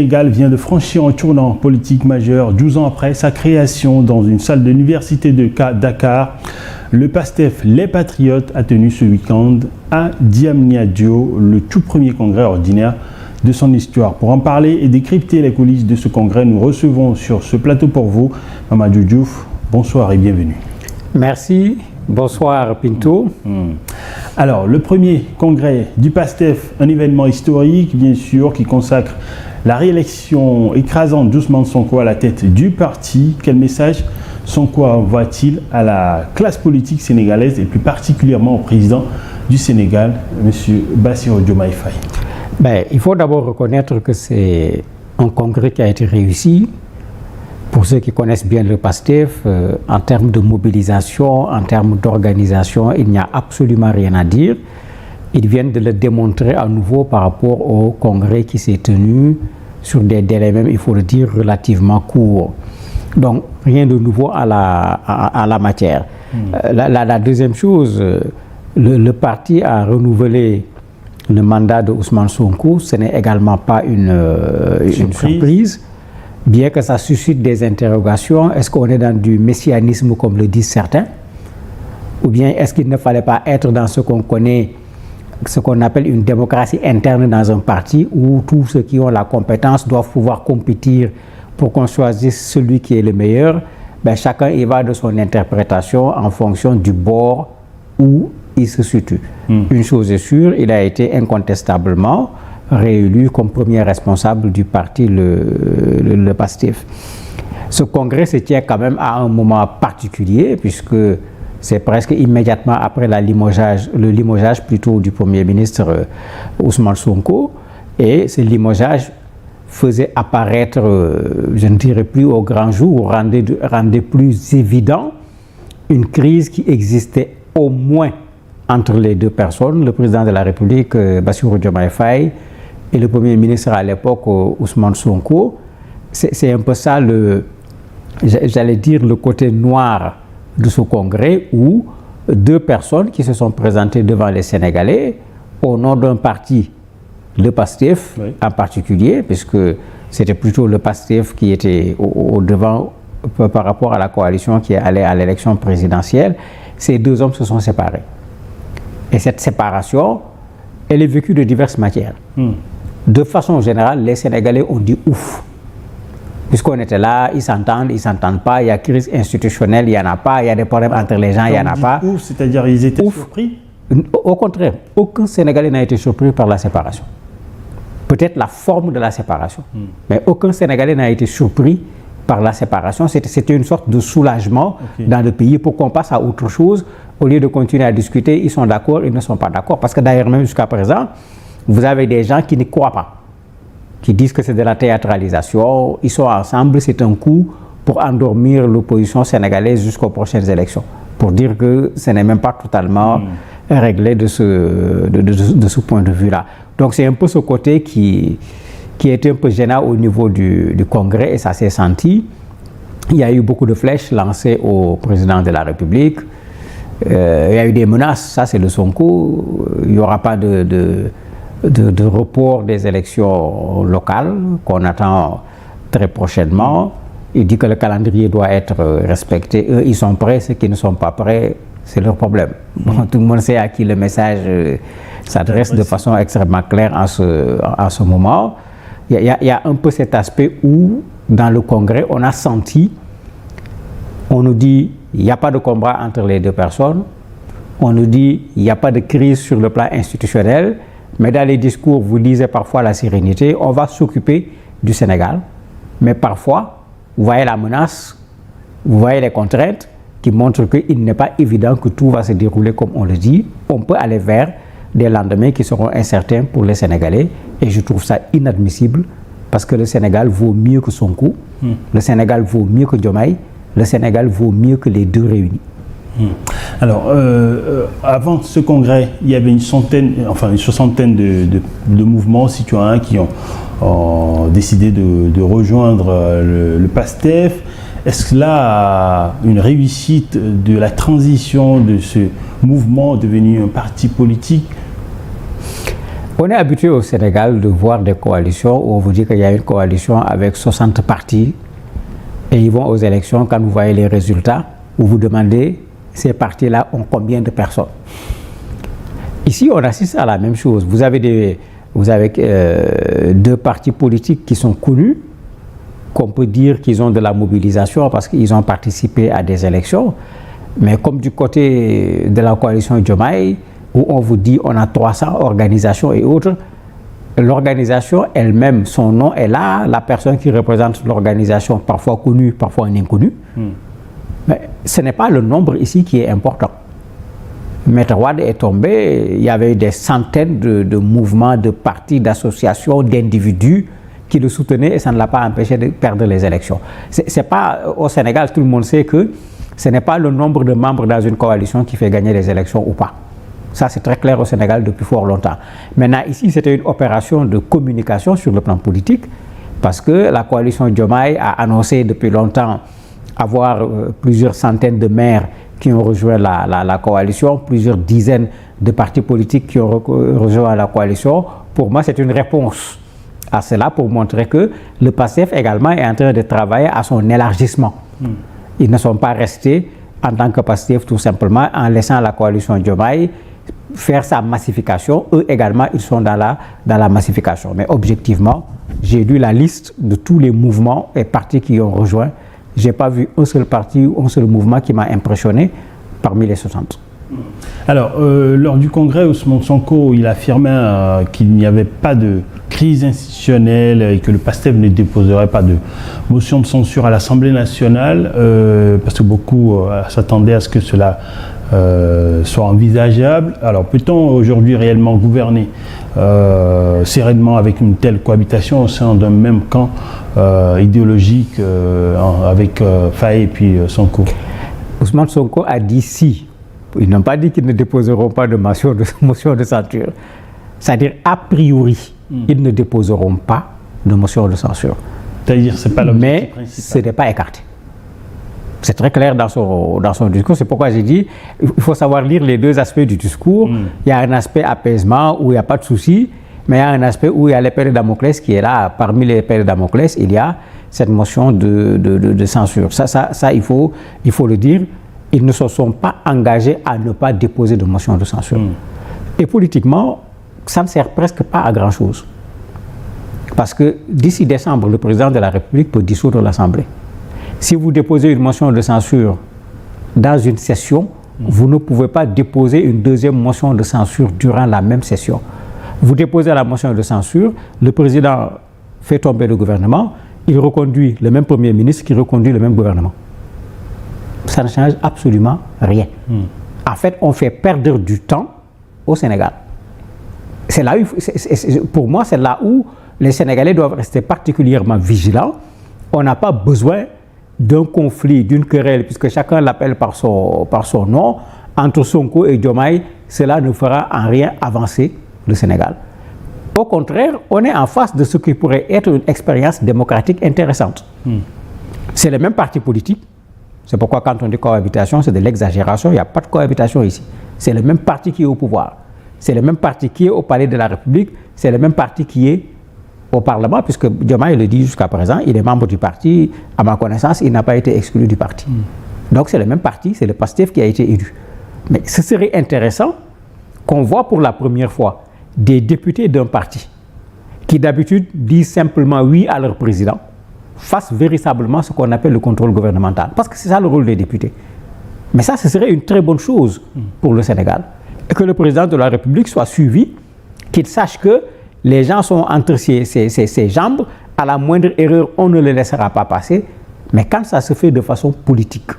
Le Sénégal vient de franchir un tournant politique majeur 12 ans après sa création dans une salle de l'université de Dakar. Le PASTEF Les Patriotes a tenu ce week-end à Diamniadio le tout premier congrès ordinaire de son histoire. Pour en parler et décrypter les coulisses de ce congrès, nous recevons sur ce plateau pour vous Mamadou Diouf. Bonsoir et bienvenue. Merci. Bonsoir Pinto. Alors, le premier congrès du PASTEF, un événement historique, bien sûr, qui consacre la réélection écrasante d'Ousmane Sonko à la tête du parti. Quel message Sonko envoie-t-il à la classe politique sénégalaise et plus particulièrement au président du Sénégal, M. Bassirou Diomaye Faye? Il faut d'abord reconnaître que c'est un congrès qui a été réussi. Pour ceux qui connaissent bien le PASTEF, en termes de mobilisation, en termes d'organisation, il n'y a absolument rien à dire. Ils viennent de le démontrer à nouveau par rapport au congrès qui s'est tenu sur des délais même, il faut le dire, relativement courts. Donc, rien de nouveau à la matière. La deuxième chose, le parti a renouvelé le mandat de Ousmane Sonko. Ce n'est également pas une surprise. Bien que ça suscite des interrogations, est-ce qu'on est dans du messianisme comme le disent certains? Ou bien est-ce qu'il ne fallait pas être dans ce qu'on connaît, ce qu'on appelle une démocratie interne dans un parti où tous ceux qui ont la compétence doivent pouvoir compétir pour qu'on choisisse celui qui est le meilleur? Chacun y va de son interprétation en fonction du bord où il se situe. Une chose est sûre, il a été incontestablement réélu comme premier responsable du parti, le PASTEF. Ce congrès se tient quand même à un moment particulier puisque c'est presque immédiatement après le limogeage plutôt du Premier ministre Ousmane Sonko, et ce limogeage faisait apparaître, je ne dirais plus au grand jour, rendait plus évident une crise qui existait au moins entre les deux personnes, le président de la République Bassirou Diomaye Faye et le Premier ministre à l'époque Ousmane Sonko. C'est un peu ça, j'allais dire, le côté noir de ce congrès où deux personnes qui se sont présentées devant les Sénégalais au nom d'un parti, le PASTEF en particulier, puisque c'était plutôt le PASTEF qui était au devant par rapport à la coalition qui allait à l'élection présidentielle. Ces deux hommes se sont séparés. Et cette séparation, elle est vécue de diverses matières. De façon générale, les Sénégalais ont dit ouf. Puisqu'on était là, ils s'entendent pas, il y a crise institutionnelle, il n'y en a pas, il y a des problèmes entre les gens, il n'y en a pas. Ouf, c'est-à-dire ils étaient surpris? Au contraire, aucun Sénégalais n'a été surpris par la séparation. Peut-être la forme de la séparation, mais aucun Sénégalais n'a été surpris par la séparation. C'était une sorte de soulagement dans le pays pour qu'on passe à autre chose. Au lieu de continuer à discuter, ils sont d'accord, ils ne sont pas d'accord. Parce que d'ailleurs, même jusqu'à présent, vous avez des gens qui n'y croient pas, qui disent que c'est de la théâtralisation, ils sont ensemble, c'est un coup pour endormir l'opposition sénégalaise jusqu'aux prochaines élections, pour dire que ce n'est même pas totalement réglé de ce point de vue-là. Donc c'est un peu ce côté qui était un peu gênant au niveau du congrès, et ça s'est senti. Il y a eu beaucoup de flèches lancées au président de la République. Il y a eu des menaces, ça c'est le Sonko. Il n'y aura pas de report des élections locales qu'on attend très prochainement. Il dit que le calendrier doit être respecté. Eux, ils sont prêts, ceux qui ne sont pas prêts, c'est leur problème. Tout le monde sait à qui le message s'adresse de façon extrêmement claire en ce moment. Il y a un peu cet aspect où, dans le Congrès, on a senti, on nous dit, il n'y a pas de combat entre les deux personnes, on nous dit, il n'y a pas de crise sur le plan institutionnel, mais dans les discours, vous lisez parfois la sérénité, on va s'occuper du Sénégal, mais parfois, vous voyez la menace, vous voyez les contraintes qui montrent qu'il n'est pas évident que tout va se dérouler comme on le dit. On peut aller vers des lendemains qui seront incertains pour les Sénégalais, et je trouve ça inadmissible parce que le Sénégal vaut mieux que Sonko, le Sénégal vaut mieux que Diomaye, le Sénégal vaut mieux que les deux réunis. Alors, avant ce congrès, il y avait une soixantaine de mouvements citoyens qui ont décidé de rejoindre le PASTEF. Est-ce que là, une réussite de la transition de ce mouvement devenu un parti politique? On est habitué au Sénégal de voir des coalitions où on vous dit qu'il y a une coalition avec 60 partis et ils vont aux élections. Quand vous voyez les résultats, vous vous demandez ces partis-là ont combien de personnes. Ici, on assiste à la même chose. Vous avez deux partis politiques qui sont connus, qu'on peut dire qu'ils ont de la mobilisation parce qu'ils ont participé à des élections. Mais comme du côté de la coalition Diomaye, où on vous dit on a 300 organisations et autres, l'organisation elle-même, son nom est là, la personne qui représente l'organisation, parfois connue, parfois inconnue. Mais ce n'est pas le nombre ici qui est important. Maître Wade est tombé, il y avait des centaines de mouvements, de partis, d'associations, d'individus qui le soutenaient et ça ne l'a pas empêché de perdre les élections. C'est pas, au Sénégal, tout le monde sait que ce n'est pas le nombre de membres dans une coalition qui fait gagner les élections ou pas. Ça, c'est très clair au Sénégal depuis fort longtemps. Maintenant, ici, c'était une opération de communication sur le plan politique parce que la coalition Diomaye a annoncé depuis longtemps avoir plusieurs centaines de maires qui ont rejoint la coalition, plusieurs dizaines de partis politiques qui ont rejoint la coalition. Pour moi, c'est une réponse à cela pour montrer que le PASTEF également est en train de travailler à son élargissement. Ils ne sont pas restés en tant que PASTEF tout simplement en laissant la coalition Diomaye faire sa massification. Eux également, ils sont dans la massification. Mais objectivement, j'ai lu la liste de tous les mouvements et partis qui ont rejoint. Je n'ai pas vu un seul parti ou un seul mouvement qui m'a impressionné parmi les 60. Alors, lors du congrès, Ousmane Sonko, il affirmait qu'il n'y avait pas de crise institutionnelle et que le PASTEF ne déposerait pas de motion de censure à l'Assemblée nationale, parce que beaucoup s'attendaient à ce que cela soit envisageable. Alors, peut-on aujourd'hui réellement gouverner sereinement avec une telle cohabitation au sein d'un même camp idéologique avec Faye et puis Sonko? Ousmane Sonko a dit si. Ils n'ont pas dit qu'ils ne déposeront pas de motion de censure. C'est-à-dire, a priori, ils ne déposeront pas de motion de censure. C'est-à-dire, c'est pas l'objectif principal. Mais ce n'est pas écarté. C'est très clair dans son discours. C'est pourquoi j'ai dit il faut savoir lire les deux aspects du discours. Il y a un aspect apaisement où il n'y a pas de souci, mais il y a un aspect où il y a l'épée de Damoclès qui est là. Parmi les épées de Damoclès, il y a cette motion de censure. Ça il faut le dire. Ils ne se sont pas engagés à ne pas déposer de motion de censure. Et politiquement, ça ne sert presque pas à grand-chose. Parce que d'ici décembre, le président de la République peut dissoudre l'Assemblée. Si vous déposez une motion de censure dans une session, vous ne pouvez pas déposer une deuxième motion de censure durant la même session. Vous déposez la motion de censure, le président fait tomber le gouvernement, il reconduit le même Premier ministre qui reconduit le même gouvernement. Ça ne change absolument rien. En fait, on fait perdre du temps au Sénégal. C'est là où, pour moi, c'est là où les Sénégalais doivent rester particulièrement vigilants. On n'a pas besoin d'un conflit, d'une querelle, puisque chacun l'appelle par son nom, entre Sonko et Diomaye. Cela ne fera en rien avancer le Sénégal. Au contraire, on est en face de ce qui pourrait être une expérience démocratique intéressante. C'est le même parti politique. C'est pourquoi quand on dit cohabitation, c'est de l'exagération. Il n'y a pas de cohabitation ici. C'est le même parti qui est au pouvoir. C'est le même parti qui est au palais de la République. C'est le même parti qui est au Parlement, puisque Diomaye le dit jusqu'à présent, il est membre du parti. À ma connaissance, il n'a pas été exclu du parti. Donc c'est le même parti, c'est le PASTEF qui a été élu. Mais ce serait intéressant qu'on voit pour la première fois des députés d'un parti qui d'habitude disent simplement oui à leur président, fassent véritablement ce qu'on appelle le contrôle gouvernemental. Parce que c'est ça le rôle des députés. Mais ça, ce serait une très bonne chose pour le Sénégal. Et que le président de la République soit suivi, qu'il sache que les gens sont entre ses jambes, à la moindre erreur, on ne les laissera pas passer. Mais quand ça se fait de façon politique,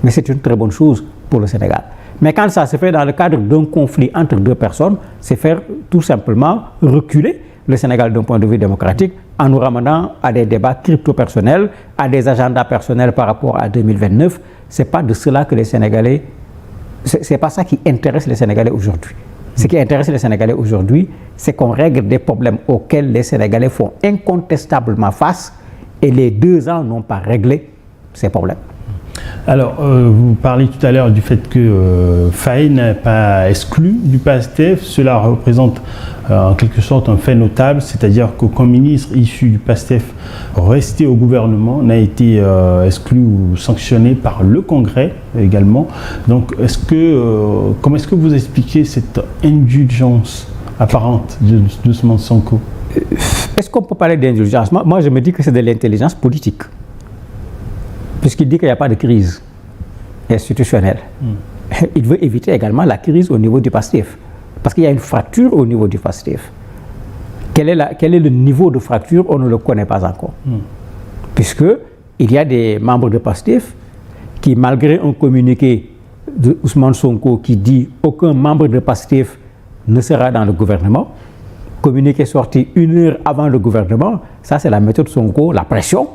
mais c'est une très bonne chose pour le Sénégal. Mais quand ça se fait dans le cadre d'un conflit entre deux personnes, c'est faire tout simplement reculer le Sénégal d'un point de vue démocratique en nous ramenant à des débats crypto-personnels, à des agendas personnels par rapport à 2029. Ce n'est pas de cela que les Sénégalais... C'est pas ça qui intéresse les Sénégalais aujourd'hui. Ce qui intéresse les Sénégalais aujourd'hui, c'est qu'on règle des problèmes auxquels les Sénégalais font incontestablement face et les 2 ans n'ont pas réglé ces problèmes. Alors, vous parlez tout à l'heure du fait que Faye n'est pas exclu du PASTEF. Cela représente en quelque sorte un fait notable, c'est-à-dire qu'aucun ministre issu du PASTEF resté au gouvernement n'a été exclu ou sanctionné par le Congrès également. Donc, comment est-ce que vous expliquez cette indulgence apparente d'Ousmane Sonko? Est-ce qu'on peut parler d'indulgence? Moi, je me dis que c'est de l'intelligence politique. Puisqu'il dit qu'il n'y a pas de crise institutionnelle. Il veut éviter également la crise au niveau du PASTEF. Parce qu'il y a une fracture au niveau du PASTEF. Quel est le niveau de fracture? On ne le connaît pas encore. Puisqu'il y a des membres de PASTEF qui, malgré un communiqué de Ousmane Sonko qui dit aucun membre de PASTEF ne sera dans le gouvernement, communiqué sorti 1 heure avant le gouvernement, ça c'est la méthode Sonko, la pression.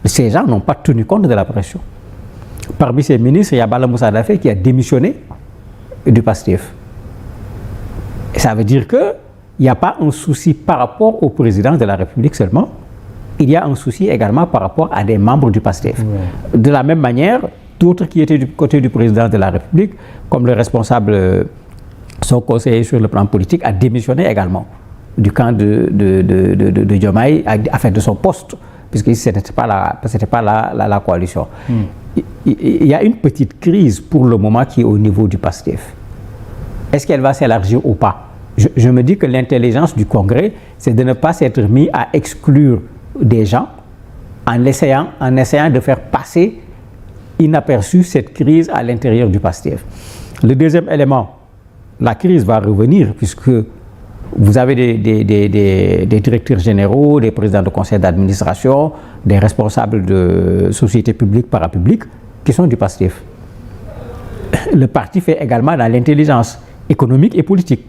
Ces gens n'ont pas tenu compte de la pression. Parmi ces ministres, il y a Bala Moussa Dafé qui a démissionné du PASTEF. Et ça veut dire qu'il n'y a pas un souci par rapport au président de la République seulement, il y a un souci également par rapport à des membres du PASTEF. Ouais. De la même manière, d'autres qui étaient du côté du président de la République, comme le responsable, son conseiller sur le plan politique, a démissionné également du camp de Diomaye, de son poste, puisque ce n'était pas la coalition. Il y a une petite crise pour le moment qui est au niveau du PASTEF. Est-ce qu'elle va s'élargir ou pas? Je me dis que l'intelligence du Congrès, c'est de ne pas s'être mis à exclure des gens en essayant de faire passer inaperçu cette crise à l'intérieur du PASTEF. Le deuxième élément, la crise va revenir puisque vous avez des directeurs généraux, des présidents de conseil d'administration, des responsables de sociétés publiques, parapubliques, qui sont du PASTEF. Le parti fait également dans l'intelligence économique et politique.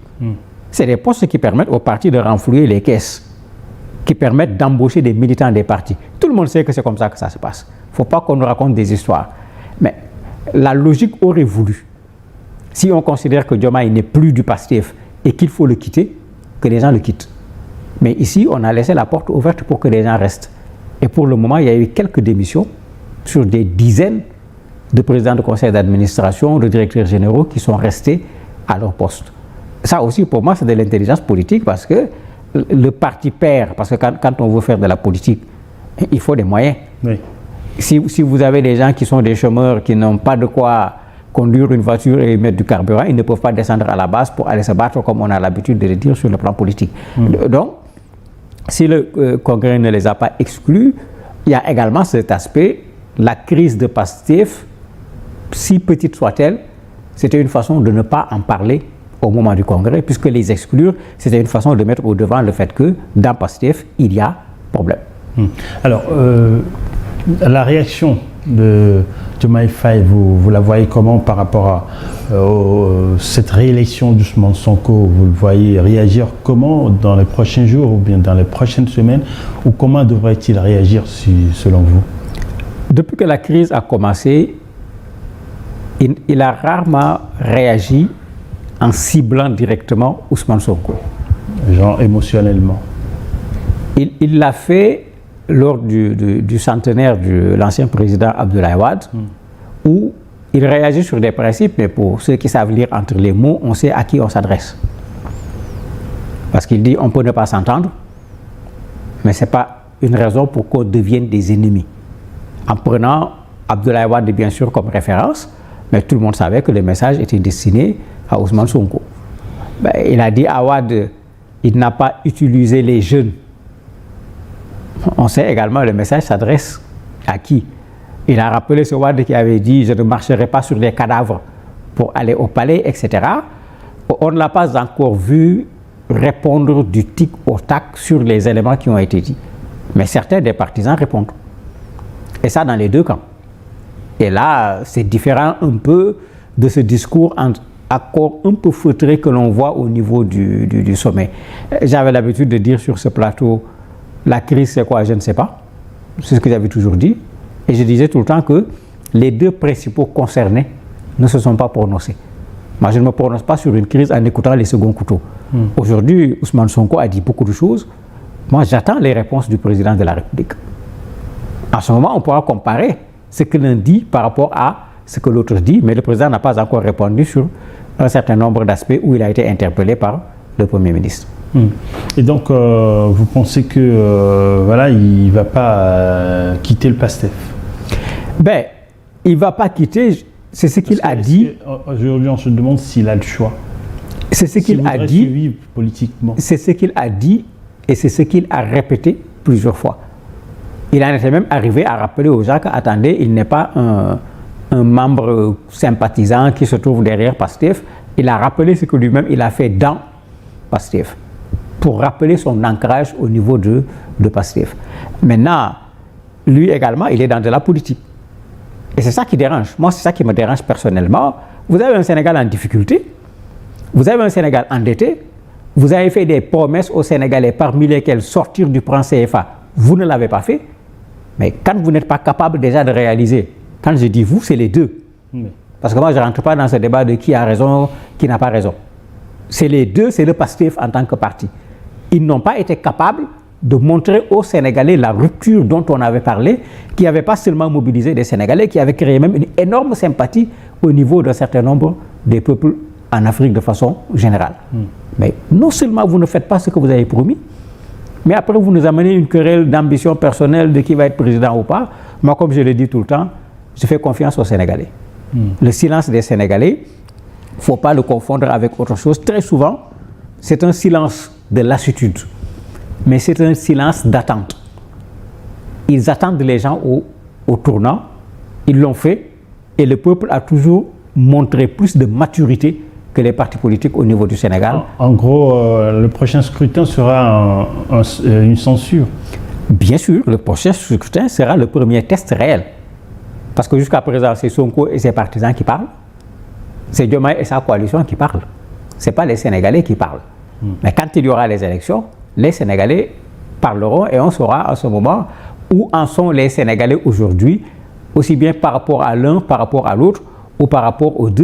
C'est des postes qui permettent au parti de renflouer les caisses, qui permettent d'embaucher des militants des partis. Tout le monde sait que c'est comme ça que ça se passe. Il ne faut pas qu'on nous raconte des histoires. Mais la logique aurait voulu, si on considère que Diomaye n'est plus du PASTEF et qu'il faut le quitter, que les gens le quittent. Mais ici, on a laissé la porte ouverte pour que les gens restent. Et pour le moment, il y a eu quelques démissions sur des dizaines de présidents de conseil d'administration, de directeurs généraux qui sont restés à leur poste. Ça aussi, pour moi, c'est de l'intelligence politique parce que le parti perd. Parce que quand on veut faire de la politique, il faut des moyens. Oui. Si vous avez des gens qui sont des chômeurs, qui n'ont pas de quoi conduire une voiture et mettre du carburant, ils ne peuvent pas descendre à la base pour aller se battre comme on a l'habitude de le dire sur le plan politique. Donc, si le Congrès ne les a pas exclus, il y a également cet aspect, la crise de PASTEF, si petite soit-elle, c'était une façon de ne pas en parler au moment du Congrès, puisque les exclure, c'était une façon de mettre au devant le fait que dans PASTEF, il y a problème. Alors, la réaction de Diomaye Faye, vous la voyez comment par rapport à cette réélection d'Ousmane Sonko? Vous le voyez réagir comment dans les prochains jours ou bien dans les prochaines semaines? Ou comment devrait-il réagir selon vous? Depuis que la crise a commencé, il a rarement réagi en ciblant directement Ousmane Sonko. Genre émotionnellement. Il l'a fait lors du centenaire de l'ancien président Abdoulaye Wade, où il réagit sur des principes, mais pour ceux qui savent lire entre les mots, on sait à qui on s'adresse. Parce qu'il dit on peut ne pas s'entendre, mais ce n'est pas une raison pour qu'on devienne des ennemis. En prenant Abdoulaye Wade bien sûr comme référence, mais tout le monde savait que le message était destiné à Ousmane Sonko. Il a dit à Wade, il n'a pas utilisé les jeunes. On sait également le message s'adresse à qui? Il a rappelé ce Wade qui avait dit « je ne marcherai pas sur les cadavres pour aller au palais », etc. On ne l'a pas encore vu répondre du tic au tac sur les éléments qui ont été dits. Mais certains des partisans répondent. Et ça dans les deux camps. Et là, c'est différent un peu de ce discours en accord un peu feutré que l'on voit au niveau du sommet. J'avais l'habitude de dire sur ce plateau, la crise c'est quoi? Je ne sais pas. C'est ce que j'avais toujours dit. Et je disais tout le temps que les deux principaux concernés ne se sont pas prononcés. Moi, je ne me prononce pas sur une crise en écoutant les seconds couteaux. Aujourd'hui, Ousmane Sonko a dit beaucoup de choses. Moi, j'attends les réponses du président de la République. En ce moment, on pourra comparer ce que l'un dit par rapport à ce que l'autre dit, mais le président n'a pas encore répondu sur un certain nombre d'aspects où il a été interpellé par le Premier ministre. Et donc, vous pensez que voilà, il ne va pas quitter le PASTEF? Ben, il ne va pas quitter, c'est ce qu'il a dit. Aujourd'hui, on se demande s'il a le choix. C'est ce qu'il a dit. Politiquement. C'est ce qu'il a dit et c'est ce qu'il a répété plusieurs fois. Il en était même arrivé à rappeler aux gens qu'attendez, il n'est pas un membre sympathisant qui se trouve derrière PASTEF. Il a rappelé ce que lui-même il a fait dans PASTEF pour rappeler son ancrage au niveau de PASTEF. Maintenant, lui également, il est dans de la politique. Et c'est ça qui dérange. Moi, c'est ça qui me dérange personnellement. Vous avez un Sénégal en difficulté, vous avez un Sénégal endetté, vous avez fait des promesses aux Sénégalais parmi lesquelles sortir du franc CFA. Vous ne l'avez pas fait. Mais quand vous n'êtes pas capable déjà de réaliser, quand je dis vous, c'est les deux. Parce que moi, je ne rentre pas dans ce débat de qui a raison, qui n'a pas raison. C'est les deux, c'est le PASTEF en tant que parti. Ils n'ont pas été capables de montrer aux Sénégalais la rupture dont on avait parlé, qui n'avait pas seulement mobilisé des Sénégalais, qui avait créé même une énorme sympathie au niveau d'un certain nombre des peuples en Afrique de façon générale. Mais non seulement vous ne faites pas ce que vous avez promis, mais après vous nous amenez une querelle d'ambition personnelle de qui va être président ou pas. Moi, comme je le dis tout le temps, je fais confiance aux Sénégalais. Le silence des Sénégalais, il ne faut pas le confondre avec autre chose. Très souvent, c'est un silence de lassitude, mais c'est un silence d'attente. Ils attendent les gens au tournant, ils l'ont fait, et le peuple a toujours montré plus de maturité que les partis politiques au niveau du Sénégal. En gros, le prochain scrutin sera une censure. Bien sûr, le prochain scrutin sera le premier test réel. Parce que jusqu'à présent, c'est Sonko et ses partisans qui parlent. C'est Diomaye et sa coalition qui parlent. Ce n'est pas les Sénégalais qui parlent. Mais quand il y aura les élections, les Sénégalais parleront et on saura à ce moment où en sont les Sénégalais aujourd'hui, aussi bien par rapport à l'un, par rapport à l'autre, ou par rapport aux deux.